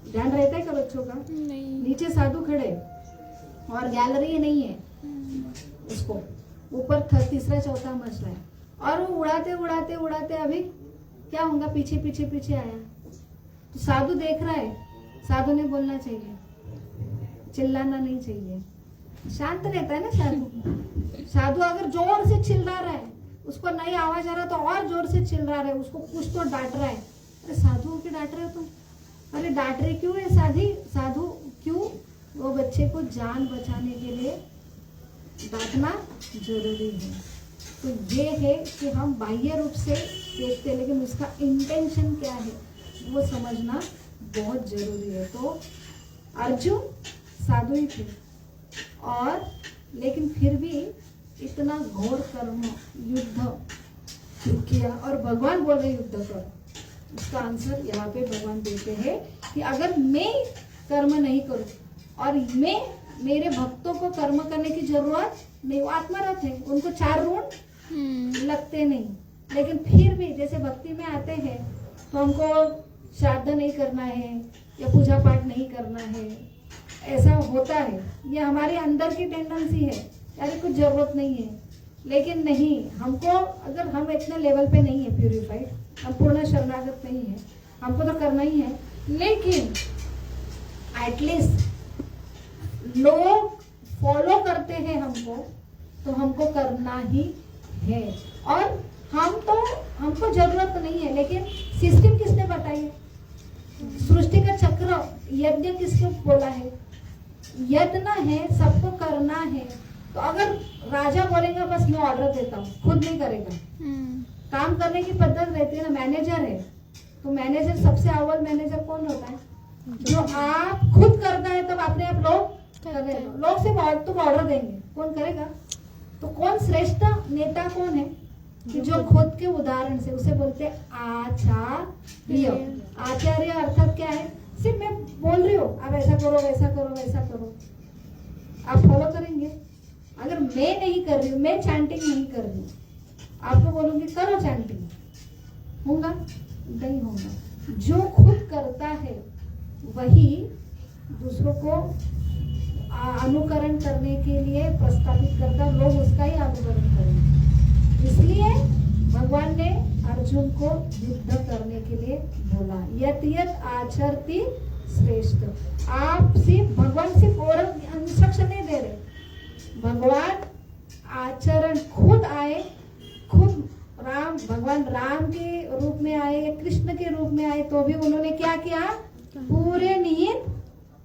ध्यान रहता है क्या बच्चों का? नहीं। नीचे साधु खड़े और गैलरी नहीं है उसको, ऊपर तीसरा चौथा मंजिला है और वो उड़ाते उड़ाते उड़ाते अभी क्या होगा, पीछे पीछे पीछे आया तो साधु देख रहा है, साधु ने बोलना चाहिए, चिल्लाना नहीं चाहिए, शांत रहता है ना साधु। साधु अगर जोर से चिल्ला रहा है, उसको नहीं आवाज आ रहा तो और जोर से चिल्ला रहा है, उसको कुछ तो डांट रहा है, अरे साधु होके डांट रहे हो तुम, अरे डांट रहे क्यों है साधु क्यों? वो बच्चे को जान बचाने के लिए डांटना जरूरी है। तो ये है कि हम बाह्य रूप से देखते हैं लेकिन उसका इंटेंशन क्या है वो समझना बहुत जरूरी है। तो अर्जुन साधु ही थे और लेकिन फिर भी इतना घोर कर्म युद्ध किया और भगवान बोल रहे युद्ध करो। इसका आंसर यहाँ पे भगवान देते हैं कि अगर मैं कर्म नहीं करूं और मैं मेरे भक्तों को कर्म करने की जरूरत नहीं, वो आत्मरत है, उनको 4 ऋण लगते नहीं, लेकिन फिर भी जैसे भक्ति में आते हैं तो हमको श्राद्ध नहीं करना है या पूजा पाठ नहीं करना है, ऐसा होता है, ये हमारे अंदर की टेंडेंसी है, यार कुछ जरूरत नहीं है। लेकिन नहीं, हमको अगर हम इतने लेवल पे नहीं है प्यूरिफाइड, हम पूर्ण शरणागत नहीं है, हमको तो करना ही है, लेकिन एटलीस्ट लोग फॉलो करते हैं हमको तो हमको करना ही है। और हमको जरूरत नहीं है, लेकिन सिस्टम किसने बताई है? सृष्टि का चक्र यज्ञ किसने बोला है? यत्न है, सबको करना है। तो अगर राजा बोलेगा बस मैं ऑर्डर देता हूँ, खुद नहीं करेगा, काम करने की पद्धत रहती है ना, मैनेजर है तो मैनेजर सबसे अव्वल मैनेजर कौन होता है? जो आप खुद करना है तब अपने आप लोग करेगा, लोग सिर्फ तुम ऑर्डर देंगे, कौन करेगा? तो कौन श्रेष्ठ नेता कौन है कि जो खुद के उदाहरण से, उसे बोलते आचार्य। आचार्य अर्थात क्या है? सिर्फ मैं बोल रही हूँ आप ऐसा करो वैसा करो वैसा करो, आप फॉलो करेंगे। अगर मैं नहीं कर रही हूँ, मैं चैंटिंग नहीं कर रही हूँ, आपको बोलूंगी करो चैंटिंग, होगा? नहीं होगा। जो खुद करता है वही दूसरों को अनुकरण करने के लिए प्रस्तावित करता, लोग उसका ही अनुकरण करेंगे। इसलिए भगवान ने अर्जुन को युद्ध करने के लिए बोला, यत यत आचरति श्रेष्ठ। आप सिर्फ भगवान सिर्फ और इंस्ट्रक्शन नहीं दे रहे, भगवान आचरण खुद आए, खुद भगवान राम के रूप में आए, कृष्ण के रूप में आए, तो भी उन्होंने क्या किया? पूरे नियत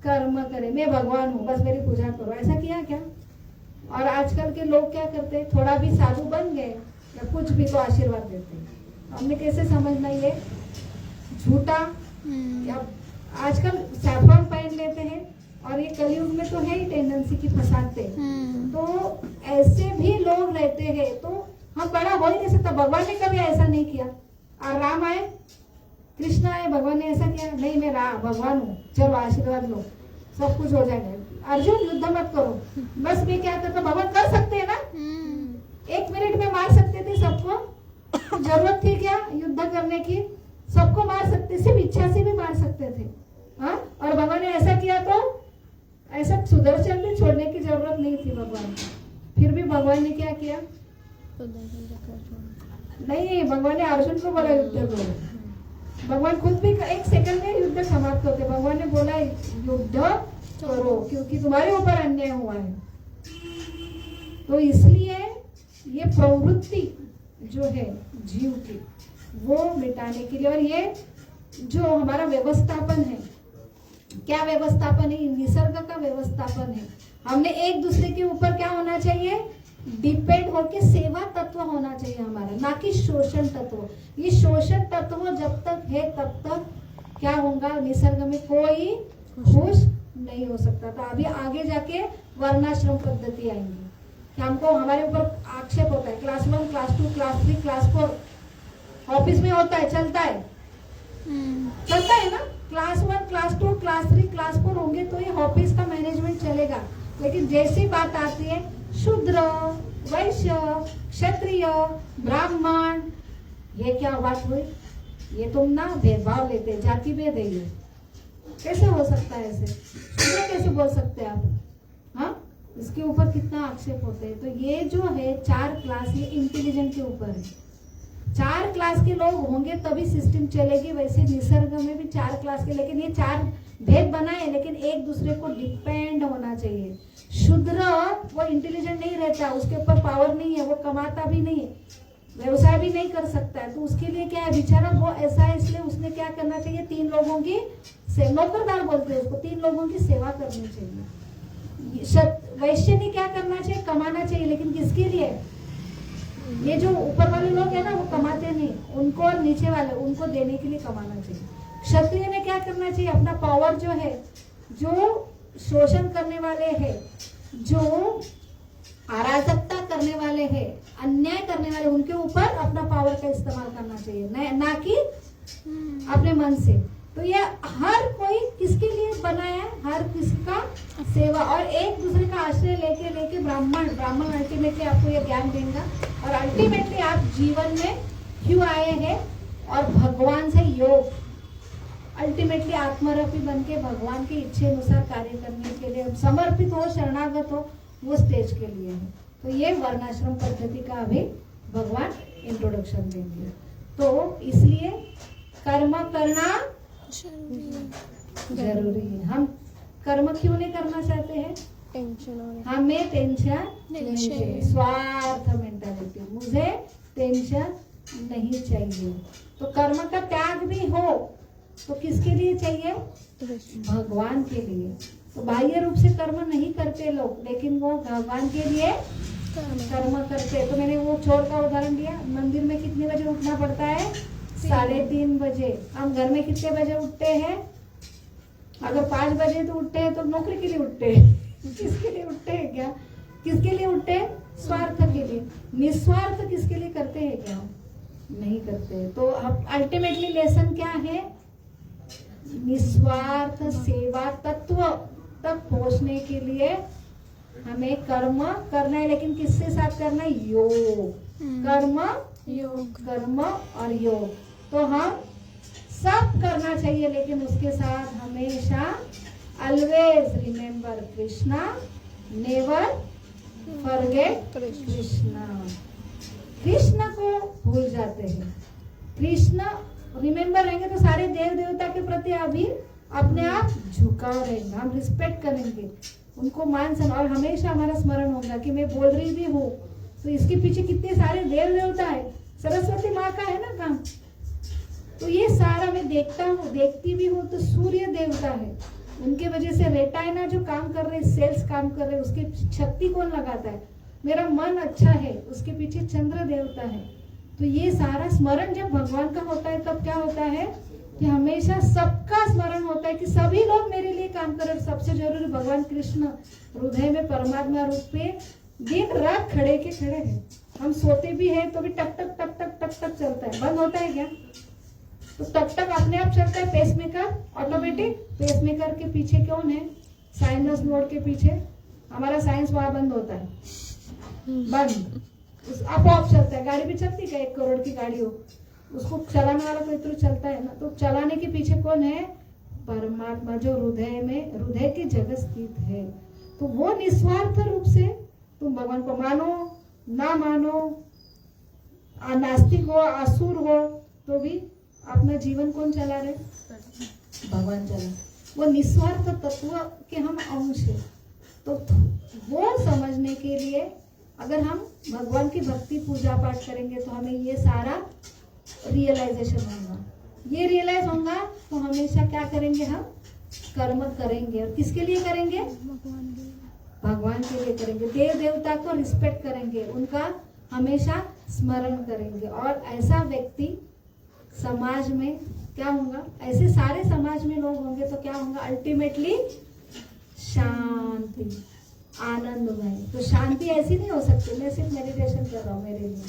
कर्म करे, मैं भगवान हूँ बस मेरी पूजा करो, ऐसा किया क्या? और आजकल के लोग क्या करते हैं, थोड़ा भी साधु बन गए या कुछ भी तो आशीर्वाद देते हैं। हमने कैसे समझना ये झूठा? या आजकल सैफरन पहन लेते हैं और ये कलयुग में तो है ही टेंडेंसी की फंसाते, तो ऐसे भी लोग रहते हैं। तो हम बड़ा हो ही नहीं सकता, भगवान ने कभी ऐसा नहीं किया। और राम आए, कृष्ण आए, भगवान ने ऐसा किया नहीं, मैं भगवान हूँ, चलो आशीर्वाद लो, सब कुछ हो जाएगा। अर्जुन युद्ध मत करो, बस मैं क्या करता, भगवान कर सकते हैं ना, 1 मिनट में मार सकते थे सबको, जरूरत थी क्या युद्ध करने की? सबको मार सकते, सिर्फ इच्छा से भी मार सकते थे। हाँ, और भगवान ने ऐसा किया तो ऐसा सुदर्शन भी छोड़ने की जरूरत नहीं थी भगवान को, फिर भी भगवान ने क्या किया? नहीं, भगवान ने अर्जुन को बोला युद्ध करो, भगवान खुद भी 1 सेकंड में युद्ध समाप्त होते, भगवान ने बोला युद्ध करो क्योंकि तुम्हारे ऊपर अन्याय हुआ है। तो इसलिए ये प्रवृत्ति जो है जीव की, वो मिटाने के लिए, और ये जो हमारा व्यवस्थापन है, क्या व्यवस्थापन है? निसर्ग का व्यवस्थापन है। हमने एक दूसरे के ऊपर क्या होना चाहिए? डिपेंड होके सेवा तत्व होना चाहिए हमारा, ना कि शोषण तत्व। ये शोषण तत्व जब तक है तब तक क्या होगा? निसर्ग में कोई खुश नहीं हो सकता। तो अभी आगे जाके वर्णाश्रम पद्धति आएंगी कि हमको हमारे ऊपर आक्षेप होता है, class 1, class 2, class 3, class 4 office में होता है, चलता है ना। क्लास 1, क्लास 2, क्लास 3, क्लास 4 होंगे तो ये ऑफिस का मैनेजमेंट चलेगा। लेकिन जैसी बात आती है शूद्र, वैश्य, क्षत्रिय, ब्राह्मण, ये क्या बात हुई? ये तुम ना भेदभाव लेते, जाति भेद है ये। कैसे हो सकता है ऐसे? शूद्र कैसे बोल सकते हैं आप? हाँ, इसके ऊपर कितना आक्षेप होते हैं। तो ये जो है 4 क्लास, ये इंटेलिजेंट के ऊपर है। 4 क्लास के लोग होंगे तभी सिस्टम चलेगी। वैसे निसर्ग में भी 4 क्लास के, लेकिन ये 4 भेद बनाए, लेकिन एक दूसरे को डिपेंड होना चाहिए। शूद्र वो इंटेलिजेंट नहीं रहता, उसके ऊपर पावर नहीं है, वो कमाता भी नहीं है, व्यवसाय भी नहीं कर सकता है, तो उसके लिए क्या है बेचारा, वो ऐसा है। इसलिए उसने क्या करना चाहिए, 3 लोगों की नौकरदार बोलते हैं उसको, 3 लोगों की सेवा करनी चाहिए। वैश्य ने क्या करना चाहिए, कमाना चाहिए, लेकिन किसके लिए? ये जो ऊपर वाले लोग है ना, वो कमाते नहीं, उनको और नीचे वाले उनको देने के लिए कमाना चाहिए। क्षत्रिय ने क्या करना चाहिए, अपना पावर जो है, जो शोषण करने वाले हैं, जो अराजकता करने वाले हैं, अन्याय करने वाले, उनके ऊपर अपना पावर का इस्तेमाल करना चाहिए, ना कि अपने मन से। तो ये हर कोई किसके लिए बना है, हर किसी का सेवा, और एक दूसरे का आश्रय लेके ब्राह्मण अल्टीमेटली आपको ये ज्ञान देगा, और अल्टीमेटली आप जीवन में क्यों आए हैं, और भगवान से योग, अल्टीमेटली आत्मरपी बन के भगवान की इच्छे अनुसार कार्य करने के लिए समर्पित हो, शरणागत हो, वो स्टेज के लिए है। तो ये वर्णाश्रम पद्धति का अभी भगवान इंट्रोडक्शन देंगे। तो इसलिए कर्म करना जरूरी है। हम कर्म क्यों नहीं करना चाहते हैं? टेंशन, हमें टेंशन नहीं चाहिए, स्वार्थ मेंटालिटी, मुझे टेंशन नहीं चाहिए। तो कर्म का त्याग भी हो तो किसके लिए चाहिए? भगवान के लिए। तो बाह्य रूप से कर्म नहीं करते लोग, लेकिन वो भगवान के लिए कर्म करते। तो मैंने वो चोर का उदाहरण दिया, मंदिर में कितने बजे उठना पड़ता है? 3:30 बजे। हम घर में कितने बजे उठते हैं? अगर 5 बजे तो उठते हैं तो नौकरी के लिए उठते हैं, किसके लिए उठते हैं क्या? किसके लिए उठते हैं? स्वार्थ के लिए। निस्वार्थ किसके लिए करते हैं क्या? नहीं करते। तो अल्टीमेटली लेसन क्या है? निस्वार्थ सेवा तत्व तक पहुंचने के लिए हमें कर्म करना है, लेकिन किसके साथ करना है? योग, कर्म और योग। तो हम सब करना चाहिए, लेकिन उसके साथ हमेशा always remember Krishna, never forget Krishna. Krishna को भूल जाते हैं, कृष्ण रिमेम्बर रहेंगे तो सारे देव देवता के प्रति अभी अपने आप झुकाव रहेंगे, हम रिस्पेक्ट करेंगे, उनको मान सम्मान, और हमेशा हमारा स्मरण होगा कि मैं बोल रही भी हूँ तो इसके पीछे कितने सारे देव देवता है, सरस्वती माँ का है ना काम। तो ये सारा मैं देखती भी हूँ, तो सूर्य देवता है, उनके वजह से रेटाइना जो काम कर रहे, सेल्स काम कर रहे, उसकी शक्ति कौन लगाता है? मेरा मन अच्छा है, उसके पीछे चंद्र देवता है। तो ये सारा स्मरण जब भगवान का होता है तब क्या होता है कि हमेशा सबका स्मरण होता है कि सभी लोग मेरे लिए काम कर रहे। सबसे जरूरी भगवान कृष्ण हृदय में परमात्मा रूप में दिन रात खड़े के खड़े हैं। हम सोते भी हैं तो भी टक टक टक टक टक टक चलता है, बंद होता है क्या? तो टक टक अपने आप चलता है। पेसमेकर ऑटोमेटिक, पेसमेकर के पीछे कौन है? साइनस नोड के पीछे हमारा साइंस वहां बंद होता है, बंद, आप चलता है। गाड़ी भी चलती है, 1 करोड़ की गाड़ी हो, उसको चलाने वाला कोई तो चलता है ना। तो चलाने के पीछे कौन है? परमात्मा, जो हृदय की जगह स्थित है। तो वो निस्वार्थ रूप से तुम भगवान को मानो ना मानो, नास्तिक हो, असुर हो, तो भी अपना जीवन कौन चला रहे? भगवान चला। वो निस्वार्थ तत्व के हम अंश है। तो वो समझने के लिए अगर हम भगवान की भक्ति पूजा पाठ करेंगे तो हमें ये सारा रियलाइजेशन होगा। ये रियलाइज होगा तो हमेशा क्या करेंगे? हम कर्म करेंगे। और किसके लिए करेंगे? भगवान के लिए करेंगे। देव देवता को रिस्पेक्ट करेंगे, उनका हमेशा स्मरण करेंगे। और ऐसा व्यक्ति समाज में क्या होगा? ऐसे सारे समाज में लोग होंगे तो क्या होगा? अल्टीमेटली शांति, आनंदमय। तो शांति ऐसी नहीं हो सकती मैं सिर्फ मेडिटेशन कर रहा हूँ मेरे लिए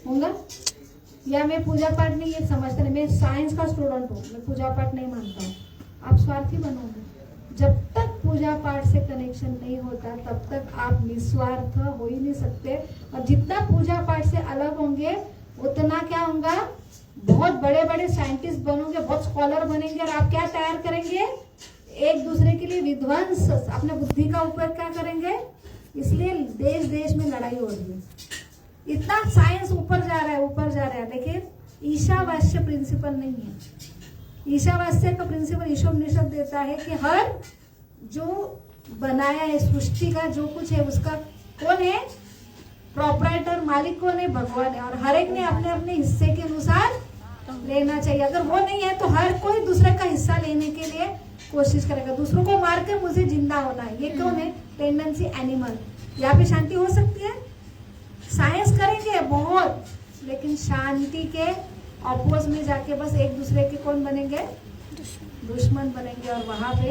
होगा, या मैं पूजा पाठ नहीं, ये समझता नहीं, मैं साइंस का स्टूडेंट हूँ, मैं पूजा पाठ नहीं मानता हूँ। आप स्वार्थी बनोगे। जब तक पूजा पाठ से कनेक्शन नहीं होता तब तक आप निस्वार्थ हो ही नहीं सकते। और जितना पूजा पाठ से अलग होंगे उतना क्या होगा? बहुत बड़े बड़े साइंटिस्ट बनोगे, बहुत स्कॉलर बनेंगे, और आप क्या तैयार करेंगे, एक दूसरे के लिए विध्वंस, अपने बुद्धि का उपयोग क्या करेंगे। इसलिए देश देश में लड़ाई हो रही है, इतना साइंस ऊपर जा रहा है, ऊपर जा रहा है। लेकिन ईशावास्य प्रिंसिपल नहीं है। ईशावास्य का प्रिंसिपल ईशोपनिषद देता है कि हर जो बनाया है सृष्टि का जो कुछ है उसका कौन है, प्रोपराइटर, मालिक कौन है, भगवान है। और हर एक ने अपने अपने हिस्से के अनुसार लेना चाहिए। अगर वो नहीं है तो हर कोई दूसरे का हिस्सा लेने के लिए कोशिश करेगा, दूसरों को मार कर मुझे जिंदा होना है। ये कौन है, टेंडेंसी एनिमल। यहाँ पे शांति हो सकती है, साइंस करेंगे बहुत, लेकिन शांति के अपोज में जाके बस एक दूसरे के कौन बनेंगे, दुश्मन बनेंगे। और वहां पे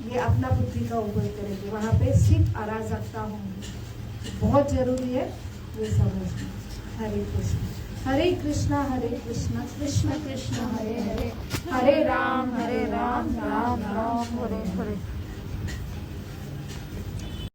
ये अपना बुद्धि का उपयोग करेंगे, वहां पे सिर्फ अराजकता होंगी। बहुत जरूरी है ये समझना। हरे कृष्ण हरे कृष्णा कृष्ण कृष्ण हरे हरे, हरे राम राम राम हरे हरे।